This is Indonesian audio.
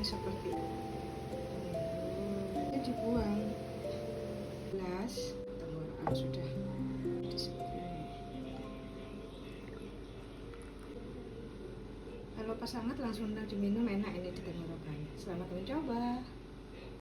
bentuknya seperti itu. Ini dibuang gelas tenggorokan sudah seperti ini. Kalau pas hangat langsung diminum, enak ini di tenggorokan. Selamat mencoba.